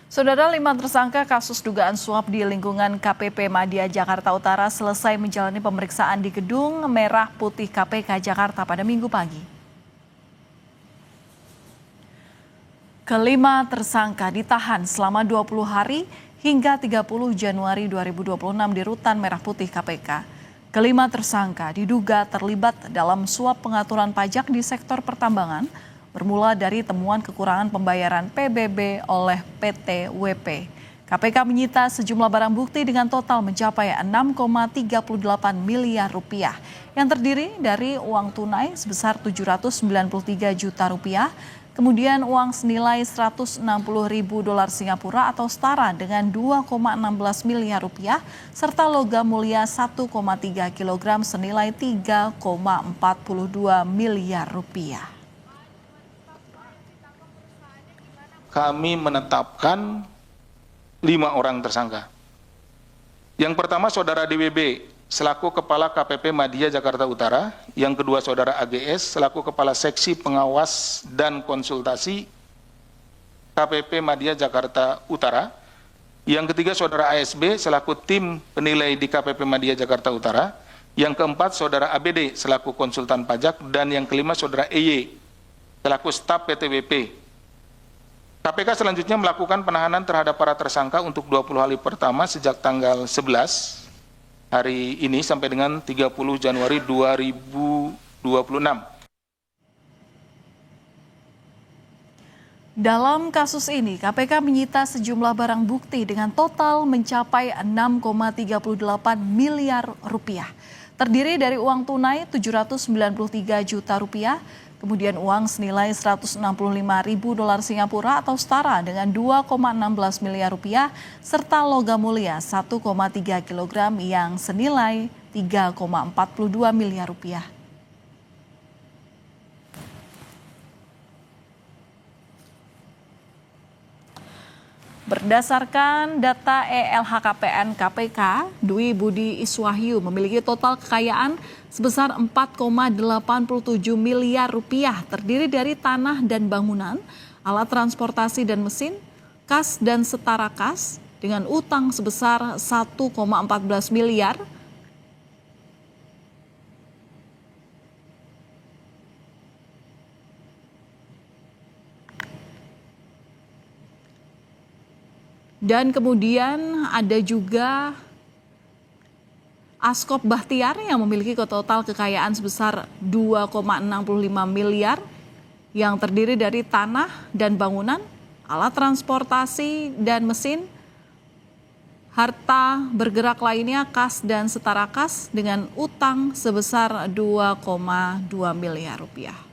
Saudara, 5 tersangka kasus dugaan suap di lingkungan KPP Madya Jakarta Utara selesai menjalani pemeriksaan di Gedung Merah Putih KPK Jakarta pada Minggu pagi. Kelima tersangka ditahan selama 20 hari hingga 30 Januari 2026 di Rutan Merah Putih KPK. Kelima tersangka diduga terlibat dalam suap pengaturan pajak di sektor pertambangan, bermula dari temuan kekurangan pembayaran PBB oleh PT WP. KPK menyita sejumlah barang bukti dengan total mencapai 6,38 miliar rupiah yang terdiri dari uang tunai sebesar 793 juta rupiah, kemudian uang senilai 160 ribu dolar Singapura atau setara dengan 2,16 miliar rupiah, serta logam mulia 1,3 kilogram senilai 3,42 miliar rupiah. Kami menetapkan 5 orang tersangka. Yang pertama saudara DWB selaku Kepala KPP Madya Jakarta Utara, yang kedua saudara AGS selaku Kepala Seksi Pengawas dan Konsultasi KPP Madya Jakarta Utara, yang ketiga saudara ASB selaku tim penilai di KPP Madya Jakarta Utara, yang keempat saudara ABD selaku konsultan pajak, dan yang kelima saudara EY selaku staf PT WP. KPK selanjutnya melakukan penahanan terhadap para tersangka untuk 20 hari pertama sejak tanggal 11 hari ini sampai dengan 30 Januari 2026. Dalam kasus ini, KPK menyita sejumlah barang bukti dengan total mencapai 6,38 miliar rupiah. Terdiri dari uang tunai 793 juta rupiah, kemudian uang senilai 165 ribu dolar Singapura atau setara dengan 2,16 miliar rupiah, serta logam mulia 1,3 kilogram yang senilai 3,42 miliar rupiah. Berdasarkan data ELHKPN KPK, Dwi Budi Iswahyu memiliki total kekayaan sebesar 4,87 miliar rupiah, terdiri dari tanah dan bangunan, alat transportasi dan mesin, kas dan setara kas, dengan utang sebesar 1,14 miliar, dan kemudian ada juga Askop Bahtiar yang memiliki total kekayaan sebesar 2,65 miliar yang terdiri dari tanah dan bangunan, alat transportasi dan mesin, harta bergerak lainnya, kas dan setara kas, dengan utang sebesar 2,2 miliar rupiah.